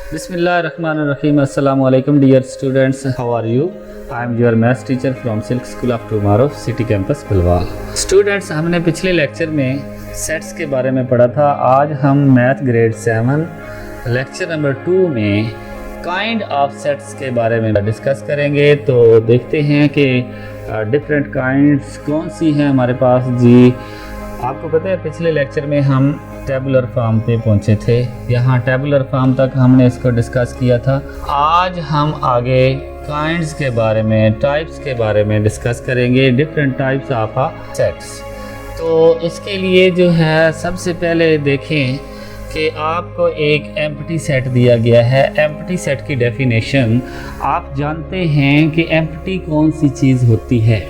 Bismillahirrahmanirrahim. Assalamu alaikum dear students. How are you? I am your maths teacher from Silk School of Tomorrow, City Campus Bilwal. Students, हमने पिछले lecture में sets के बारे में पढ़ा था. आज हम मैथ ग्रेड 7 लेक्चर नंबर 2 में काइंड ऑफ सेट्स के बारे में डिस्कस करेंगे. तो देखते हैं कि डिफरेंट काइंड्स कौन सी हैं हमारे पास. जी, आपको पता है पिछले लेक्चर में हम टेबुलर फॉर्म पे पहुंचे थे. यहाँ टेबुलर फॉर्म तक हमने इसको डिस्कस किया था. आज हम आगे काइंड्स के बारे में, टाइप्स के बारे में डिस्कस करेंगे. Different types of sets. तो इसके लिए जो है सबसे पहले देखें कि आपको एक एम्प्टी सेट दिया गया है. एम्प्टी सेट की डेफिनेशन आप जानते हैं कि एम्प्टी कौन सी चीज़ होती है.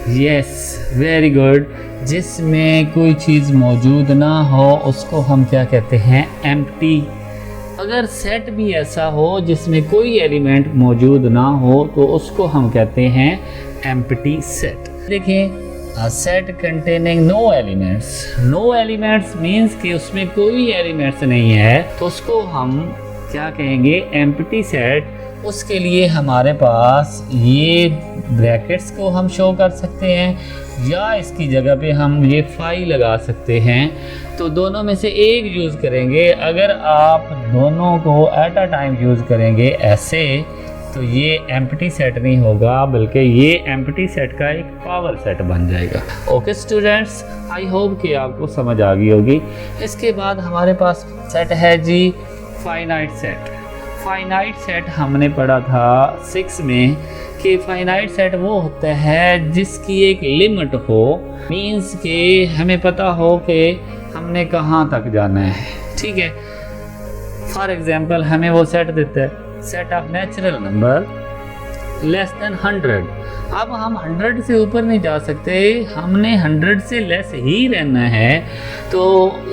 Yes, very good. जिसमें कोई चीज़ मौजूद ना हो उसको हम क्या कहते हैं? एम्प्टी. अगर सेट भी ऐसा हो जिसमें कोई एलिमेंट मौजूद ना हो तो उसको हम कहते हैं एम्प्टी सेट. देखें, set containing no elements. No elements means कि उसमें कोई एलिमेंट्स नहीं है तो उसको हम क्या कहेंगे? Empty set. उसके लिए हमारे पास ये ब्रैकेट्स को हम शो कर सकते हैं या इसकी जगह पे हम ये फाई लगा सकते हैं. तो दोनों में से एक यूज़ करेंगे. अगर आप दोनों को एट अ टाइम यूज़ करेंगे ऐसे तो ये एम्प्टी सेट नहीं होगा बल्कि ये एम्प्टी सेट का एक पावर सेट बन जाएगा. ओके स्टूडेंट्स, आई होप कि आपको समझ आ गई होगी. इसके बाद हमारे पास सेट है जी फाइनाइट सेट. फाइनाइट सेट हमने पढ़ा था 6 में कि फाइनाइट सेट वो होता है जिसकी एक लिमिट हो. मीन्स कि हमें पता हो कि हमने कहाँ तक जाना है. ठीक है, फॉर एग्जांपल हमें वो सेट देता है set of natural number less than 100. अब हम 100 से ऊपर नहीं जा सकते, हमने 100 से लेस ही रहना है. तो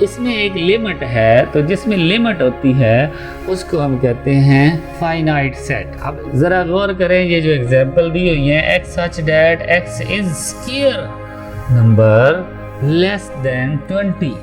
इसमें एक लिमिट है. तो जिसमें लिमिट होती है उसको हम कहते हैं फाइनाइट सेट. अब ज़रा गौर करें, ये जो एग्जांपल दी हुई है, x such that x is square number less than 20.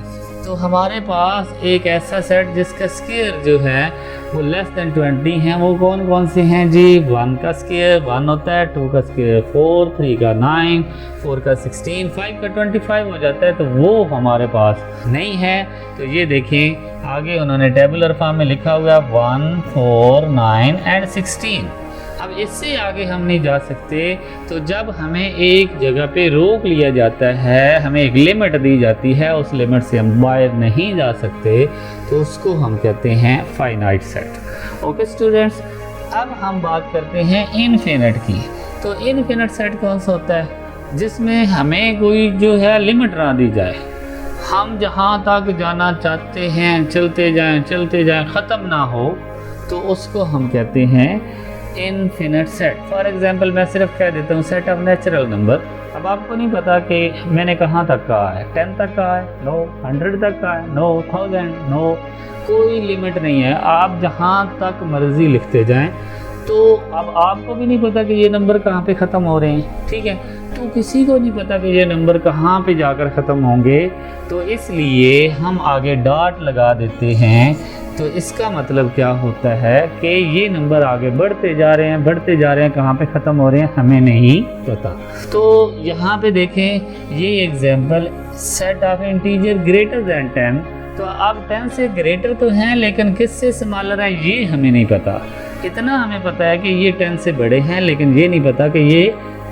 तो हमारे पास एक ऐसा सेट जिसका स्क्वायर जो है वो लेस देन 20 हैं. वो कौन कौन से हैं जी? 1 का स्क्वायर 1 होता है, 2 का स्क्वायर 4, 3 का 9, 4 का 16, 5 का 25 हो जाता है. तो वो हमारे पास नहीं है. तो ये देखें आगे उन्होंने टेबुलर फॉर्म में लिखा हुआ 1, 4, 9 एंड 16. अब इससे आगे हम नहीं जा सकते. तो जब हमें एक जगह पे रोक लिया जाता है, हमें एक लिमिट दी जाती है, उस लिमिट से हम बाहर नहीं जा सकते, तो उसको हम कहते हैं फाइनाइट सेट. ओके स्टूडेंट्स, अब हम बात करते हैं इनफिनिट की. तो इनफिनिट सेट कौन सा होता है? जिसमें हमें कोई जो है लिमिट ना दी जाए. हम जहाँ तक जाना चाहते हैं चलते जाएं ख़त्म ना हो, तो उसको हम कहते हैं इनफिनिट सेट. फॉर एग्जांपल मैं सिर्फ कह देता हूँ सेट ऑफ नेचुरल नंबर. अब आपको नहीं पता कि मैंने कहाँ तक कहा है. 10 तक कहा है? नो. 100 तक कहा है? नो. 1000? नो. कोई लिमिट नहीं है, आप जहाँ तक मर्जी लिखते जाएं. तो अब आपको भी नहीं पता कि ये नंबर कहाँ पे ख़त्म हो रहे हैं. ठीक है, तो किसी को नहीं पता कि ये नंबर कहाँ पे जाकर ख़त्म होंगे. तो इसलिए हम आगे डॉट लगा देते हैं. तो इसका मतलब क्या होता है कि ये नंबर आगे बढ़ते जा रहे हैं, कहाँ पे ख़त्म हो रहे हैं हमें नहीं पता. तो यहाँ पे देखें ये example set of integer greater than 10. तो अब 10 से ग्रेटर तो हैं लेकिन किससे स्मॉलर है ये हमें नहीं पता. इतना हमें पता है कि ये 10 से बड़े हैं लेकिन ये नहीं पता कि ये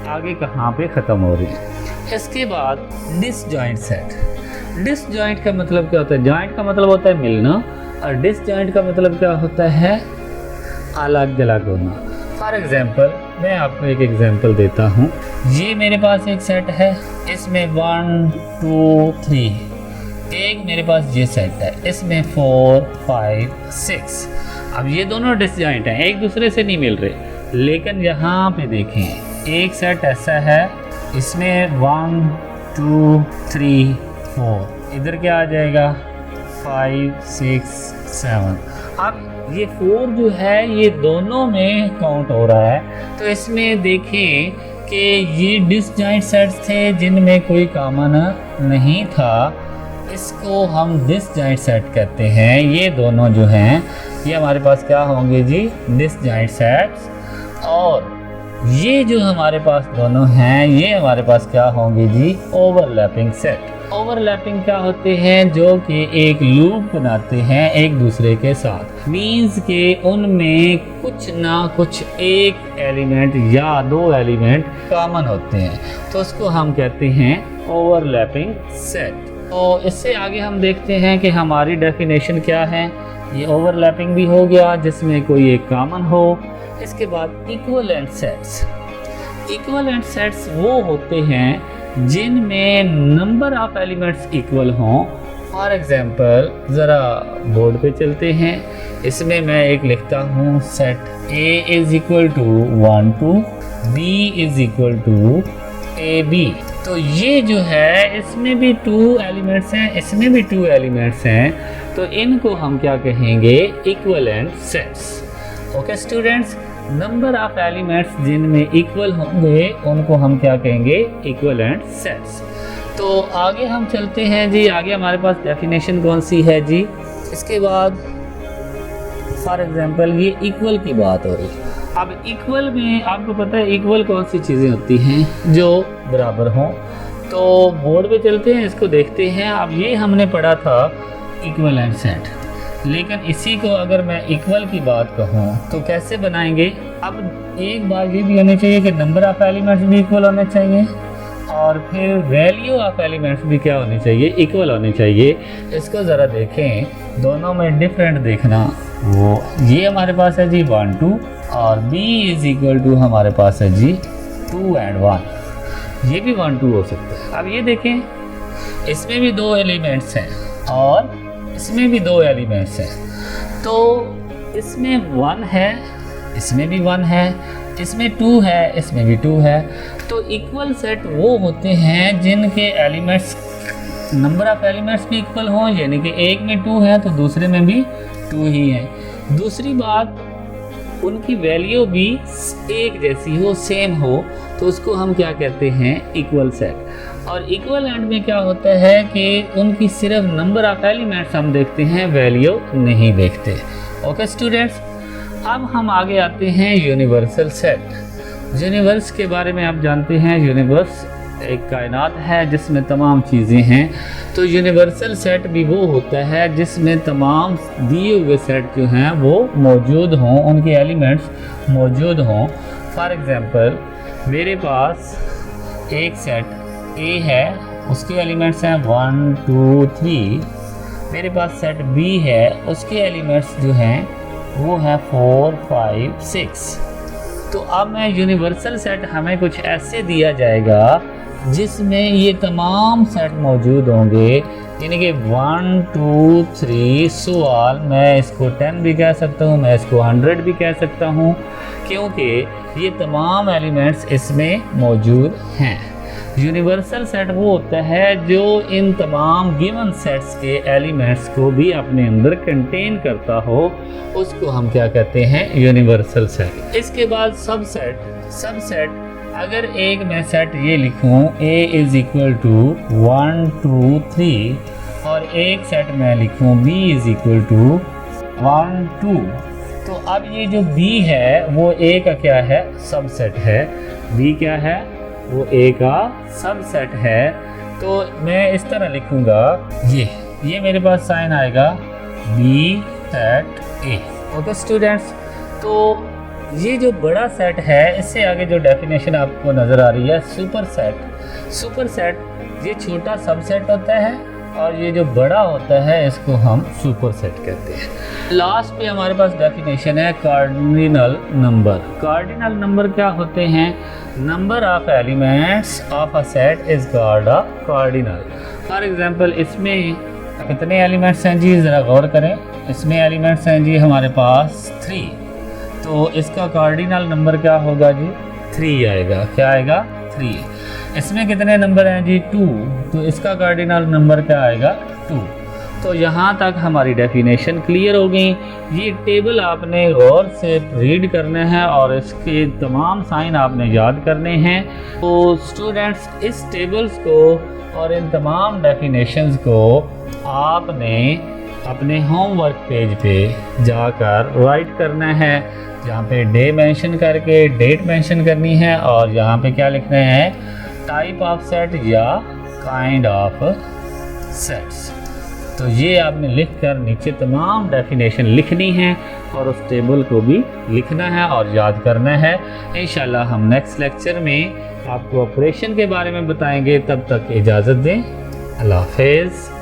आगे कहाँ पे ख़त्म हो रहे हैं. इसके बाद डिसजॉइंट सेट. डिसजॉइंट का मतलब क्या होता है? जॉइंट का मतलब होता है मिलना और डिसजॉइंट का मतलब क्या होता है? अलग अलग होना. फॉर एग्जांपल मैं आपको एक एग्जांपल देता हूँ. ये मेरे पास एक सेट है, इसमें 1, 2, 3. एक मेरे पास ये सेट है, इसमें 4, 5, 6. अब ये दोनों डिसजॉइंट हैं, एक दूसरे से नहीं मिल रहे. लेकिन यहाँ पे देखें एक सेट ऐसा है, इसमें 1, 2, 3, 4. इधर क्या आ जाएगा? 5, 6, 7. अब ये 4 जो है ये दोनों में काउंट हो रहा है. तो इसमें देखें कि ये डिसजॉइंट सेट्स थे जिनमें कोई कॉमन नहीं था. इसको हम डिसजॉइंट सेट कहते हैं। ये दोनों जो हैं ये हमारे पास क्या होंगे जी, डिसजॉइंट सेट्स। और ये जो हमारे पास दोनों हैं ये हमारे पास क्या होंगे जी, ओवरलैपिंग सेट। ओवरलैपिंग क्या होते हैं, जो कि एक लूप बनाते हैं एक दूसरे के साथ। मीन्स के उनमें कुछ ना कुछ एक एलिमेंट या दो एलिमेंट कॉमन होते हैं, तो उसको हम कहते हैं ओवरलैपिंग सेट। तो इससे आगे हम देखते हैं कि हमारी डेफिनेशन क्या है। ये ओवरलैपिंग भी हो गया जिसमें कोई एक कॉमन हो। इसके बाद इक्विवेलेंट सेट्स। इक्विवेलेंट सेट्स वो होते हैं जिनमें नंबर ऑफ एलिमेंट्स इक्वल हों। फॉर एग्जांपल ज़रा बोर्ड पे चलते हैं, इसमें मैं एक लिखता हूँ set A is equal to 1 2, B is equal to AB। तो ये जो है इसमें भी 2 एलिमेंट्स हैं, इसमें भी 2 एलिमेंट्स हैं, तो इनको हम क्या कहेंगे, equivalent sets. Okay students, number of elements जिनमें इक्वल होंगे उनको हम क्या कहेंगे, इक्विवेलेंट सेट्स। तो आगे हम चलते हैं जी, आगे हमारे पास डेफिनेशन कौन सी है जी। इसके बाद फॉर एग्जांपल ये इक्वल की बात हो रही है। अब इक्वल में आपको पता है इक्वल कौन सी चीज़ें होती हैं, जो बराबर हों। तो बोर्ड पे चलते हैं, इसको देखते हैं। अब ये हमने पढ़ा था इक्विवेलेंट सेट, लेकिन इसी को अगर मैं इक्वल की बात कहूँ तो कैसे बनाएंगे। अब एक बात ये भी होनी चाहिए कि नंबर ऑफ एलिमेंट्स भी इक्वल होने चाहिए, और फिर वैल्यू ऑफ एलिमेंट्स भी क्या होनी चाहिए, इक्वल होनी चाहिए। इसको ज़रा देखें, दोनों में डिफरेंट देखना। वो ये हमारे पास है जी 1 2, और B इज़ इक्वल टू हमारे पास है जी 2 and 1। ये भी 1 2 हो सकता है। अब ये देखें, इसमें भी 2 एलिमेंट्स हैं और इसमें भी 2 एलिमेंट्स हैं, तो इसमें 1 है, इसमें भी 1 है, इसमें 2 है, इसमें भी 2 है। तो इक्वल सेट वो होते हैं जिनके एलिमेंट्स, नंबर ऑफ एलिमेंट्स भी इक्वल हों, यानी कि एक में 2 है तो दूसरे में भी 2 ही है। दूसरी बात, उनकी वैल्यू भी एक जैसी हो, सेम हो, तो उसको हम क्या कहते हैं, इक्वल सेट। और इक्वल एंड में क्या होता है कि उनकी सिर्फ नंबर ऑफ एलिमेंट्स हम देखते हैं, वैल्यू नहीं देखते। ओके स्टूडेंट्स, अब हम आगे आते हैं यूनिवर्सल सेट। यूनिवर्स के बारे में आप जानते हैं, यूनिवर्स एक कायनात है जिसमें तमाम चीज़ें हैं। तो यूनिवर्सल सेट भी वो होता है जिसमें तमाम दिए हुए सेट जो हैं वो मौजूद हों, उनके एलिमेंट्स मौजूद हों। फॉर एग्ज़ाम्पल मेरे पास एक सेट A है, उसके एलिमेंट्स हैं 1 2 3। मेरे पास सेट B है, उसके एलिमेंट्स जो हैं वो है 4 5 6। तो अब मैं यूनिवर्सल सेट हमें कुछ ऐसे दिया जाएगा जिसमें ये तमाम सेट मौजूद होंगे, यानी कि 1 2 3 सो ऑल। मैं इसको 10 भी कह सकता हूँ, मैं इसको 100 भी कह सकता हूँ, क्योंकि ये तमाम एलिमेंट्स इसमें मौजूद हैं। यूनिवर्सल सेट वो होता है जो इन तमाम गिवन सेट्स के एलिमेंट्स को भी अपने अंदर कंटेन करता हो, उसको हम क्या कहते हैं, यूनिवर्सल सेट। इसके बाद सबसेट अगर एक मैं सेट ये लिखूं A इज़ इक्वल टू 1 2 3, और एक सेट मैं लिखूं B इज़ इक्वल टू 1 2, तो अब ये जो B है वो A का क्या है, सबसेट है। B क्या है, वो A का सबसेट है। तो मैं इस तरह लिखूंगा, ये मेरे पास साइन आएगा B set A। Okay students, तो ये जो बड़ा सेट है, इससे आगे जो डेफिनेशन आपको नज़र आ रही है, सुपर सेट ये छोटा सबसेट होता है, और ये जो बड़ा होता है इसको हम सुपर सेट कहते हैं। लास्ट पे हमारे पास डेफिनेशन है कार्डिनल नंबर। कार्डिनल नंबर क्या होते हैं, number of elements of a set is called a cardinal. For example इसमें कितने एलिमेंट्स हैं जी, ज़रा गौर करें। इसमें एलिमेंट्स हैं जी हमारे पास 3, तो इसका कार्डिनल नंबर क्या होगा जी, 3 आएगा। क्या आएगा, 3। इसमें कितने नंबर हैं जी, 2, तो इसका कार्डिनल नंबर क्या आएगा, 2। तो यहाँ तक हमारी डेफिनेशन क्लियर हो गई। ये टेबल आपने गौर से रीड करना है और इसके तमाम साइन आपने याद करने हैं। तो स्टूडेंट्स, इस टेबल्स को और इन तमाम डेफिनेशंस को आपने अपने होमवर्क पेज पे जाकर राइट करना है। यहाँ पे डे मेंशन करके डेट मेंशन करनी है और यहाँ पे क्या लिखना है, टाइप ऑफ सेट या काइंड ऑफ सेट्स। तो ये आपने लिखकर नीचे तमाम डेफिनेशन लिखनी है और उस टेबल को भी लिखना है और याद करना है। इंशाल्लाह हम नेक्स्ट लेक्चर में आपको ऑपरेशन के बारे में बताएंगे। तब तक इजाज़त दें। अल्लाह हाफ़िज़।